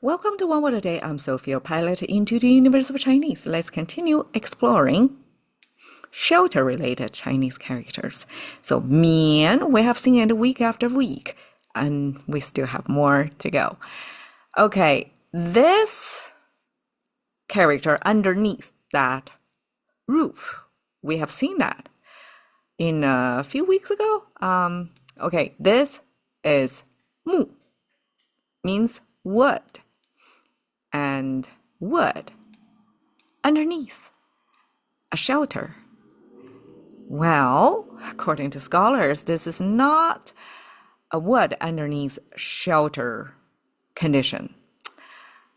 Welcome to One Word a Day. I'm Sophie, your pilot into the universe of Chinese. Let's continue exploring shelter-related Chinese characters. So, mian, we have seen it week after week, and we still have more to go. Okay, this character underneath that roof, we have seen that in a few weeks ago. Okay, this is mu, means wood. And wood underneath a shelter. Well, according to scholars, this is not a wood underneath shelter condition.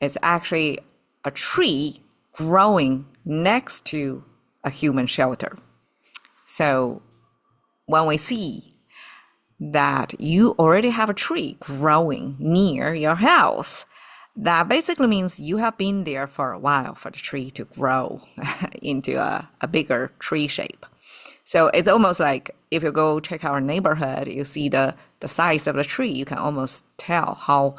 It's actually a tree growing next to a human shelter. So when we see that you already have a tree growing near your house, that basically means you have been there for a while for the tree to grow into a bigger tree shape. So it's almost like if you go check our neighborhood, you see the size of the tree, you can almost tell how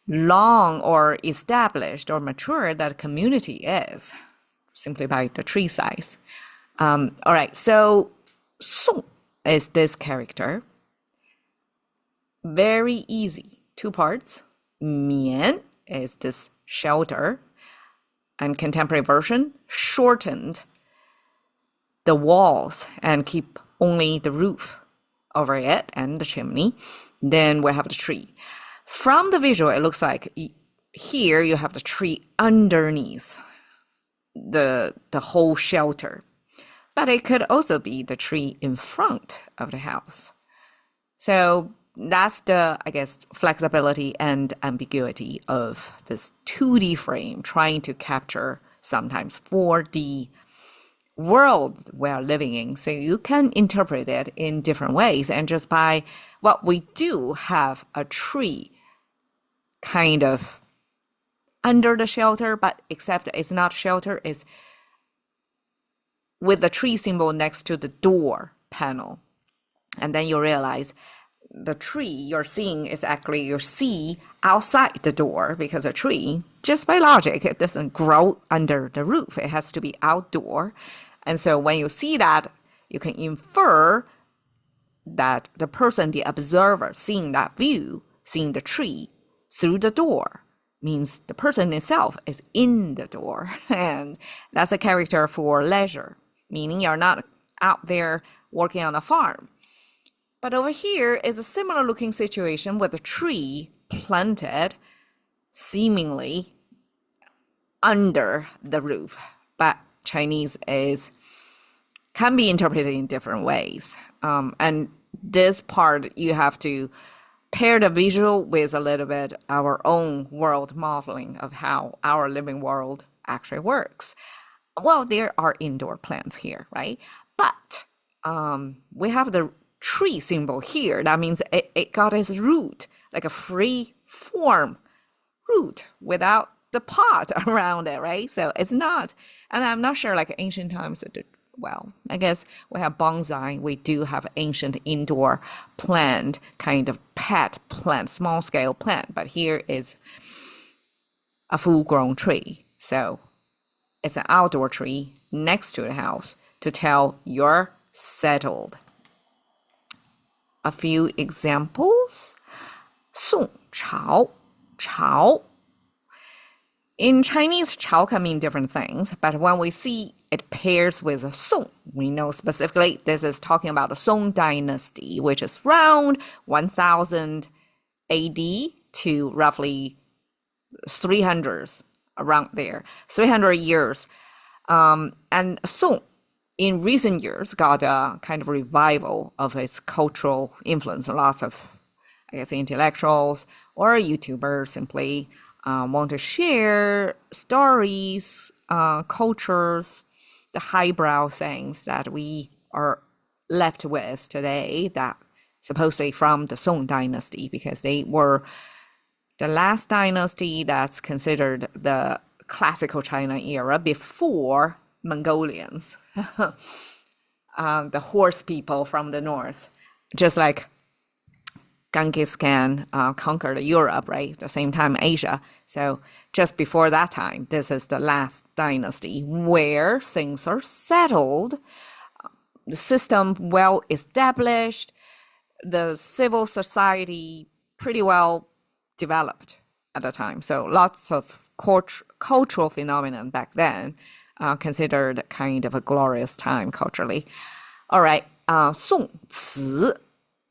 long or established or mature that community is simply by the tree size. All right, so song is this character. Very easy, 2 parts. Mian is this shelter, and contemporary version shortened the walls and keep only the roof over it and the chimney. Then we have the tree. From the visual, it looks like here you have the tree underneath the whole shelter, but it could also be the tree in front of the house. So that's the, I guess, flexibility and ambiguity of this 2D frame trying to capture sometimes 4D world we're living in. So you can interpret it in different ways. And just by, well, we do have a tree kind of under the shelter, but except it's not shelter, it's with the tree symbol next to the door panel. And then you realize the tree you're seeing is actually you see outside the door, because a tree, just by logic, it doesn't grow under the roof. It has to be outdoor. And so when you see that, you can infer that the person, the observer, seeing that view, seeing the tree through the door, means the person itself is in the door. And that's a character for leisure, meaning you're not out there working on a farm. But over here is a similar looking situation with a tree planted seemingly under the roof. But Chinese can be interpreted in different ways. And this part, you have to pair the visual with a little bit our own world modeling of how our living world actually works. Well, there are indoor plants here, right? But we have the tree symbol here. That means it got its root, like a free form root without the pot around it, right? So it's not, and I'm not sure like ancient times, well, I guess we have bonsai. We do have ancient indoor plant, kind of pet plant, small scale plant, but here is a full grown tree. So it's an outdoor tree next to the house to tell you're settled. A few examples. 宋朝, chao. In Chinese, chao can mean different things, but when we see it pairs with a Song, we know specifically this is talking about the Song dynasty, which is around 1000 AD to roughly 300s, around there, 300 years. And Song, in recent years, got a kind of revival of its cultural influence. Lots of, I guess, intellectuals or YouTubers simply want to share stories, cultures, the highbrow things that we are left with today, that supposedly from the Song dynasty, because they were the last dynasty that's considered the classical China era before Mongolians, the horse people from the north. Just like Genghis Khan conquered Europe, right? At the same time, Asia. So just before that time, this is the last dynasty where things are settled, the system well established, the civil society pretty well developed at the time. So lots of cultural phenomenon back then, considered kind of a glorious time culturally. All right, Song Ci.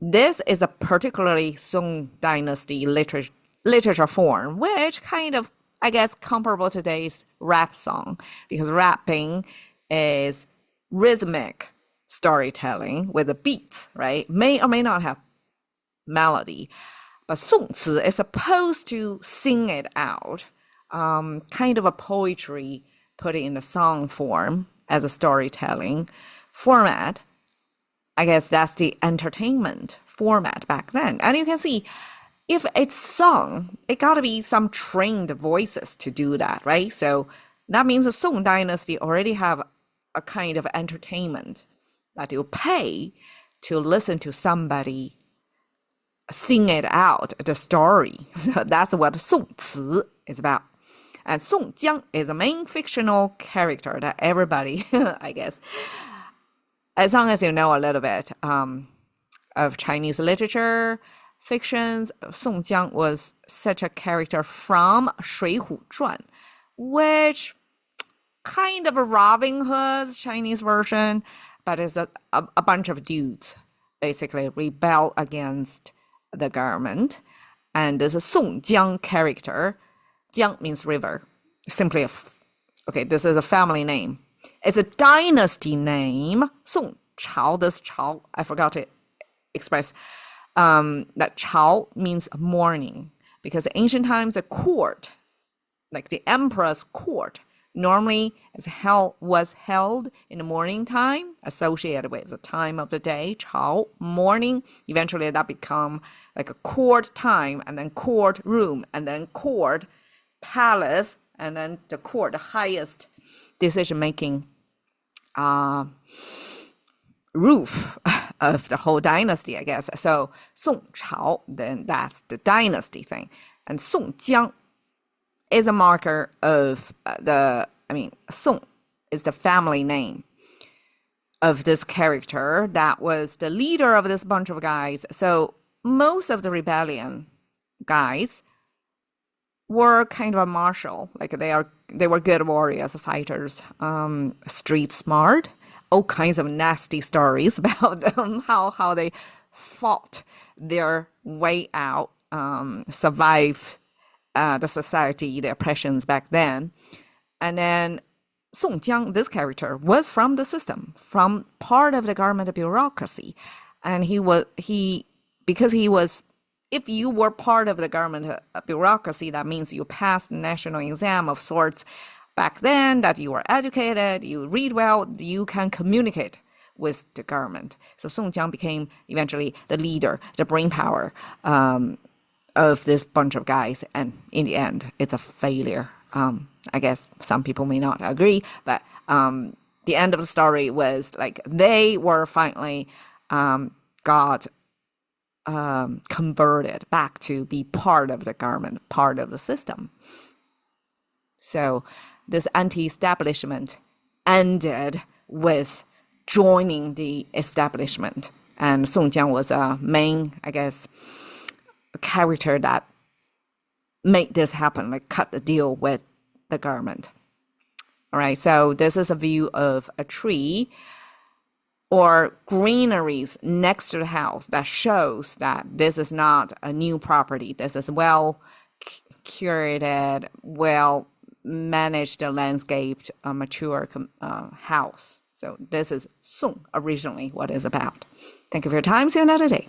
This is a particularly Song dynasty literature form, which kind of, I guess, comparable to today's rap song, because rapping is rhythmic storytelling with a beat, right? May or may not have melody, but 宋词 is supposed to sing it out, kind of a poetry put it in a song form as a storytelling format. I guess that's the entertainment format back then. And you can see if it's sung, it got to be some trained voices to do that, right? So that means the Song dynasty already have a kind of entertainment that you pay to listen to somebody sing it out, the story. So that's what 宋词 is about. And Song Jiang is a main fictional character that everybody, I guess, as long as you know a little bit of Chinese literature, fictions, Song Jiang was such a character from 水浒传, which kind of a Robin Hood's Chinese version, but it's a bunch of dudes basically rebel against the government. And there's a Song Jiang character. Jiang means river. Simply, okay, this is a family name. It's a dynasty name. Song Chao, this Chao, I forgot to express that Chao means morning, because ancient times the court, like the emperor's court, normally was held in the morning time, associated with the time of the day, Chao, morning. Eventually that become like a court time, and then court room, and then court palace, and then the court, the highest decision-making roof of the whole dynasty, I guess. So Song Chao, then that's the dynasty thing. And Song Jiang is a marker of Song is the family name of this character that was the leader of this bunch of guys. So most of the rebellion guys were kind of a martial, like they were good warriors, fighters, street smart, all kinds of nasty stories about them, how they fought their way out, survive the society, the oppressions back then. And then Song Jiang, this character, was from the system, from part of the government bureaucracy. And because he was, if you were part of the government bureaucracy, that means you passed national exam of sorts back then, that you were educated, you read well, you can communicate with the government. So Song Jiang became eventually the leader, the brain power of this bunch of guys. And in the end, it's a failure. I guess some people may not agree, but the end of the story was like they were finally got converted back to be part of the government, part of the system. So this anti-establishment ended with joining the establishment. And Song Jiang was a main, I guess, character that made this happen, like cut the deal with the government. All right, so this is a view of a tree or greeneries next to the house that shows that this is not a new property. This is well curated, well managed, landscaped, mature house. So this is Song originally what it's about. Thank you for your time. See you another day.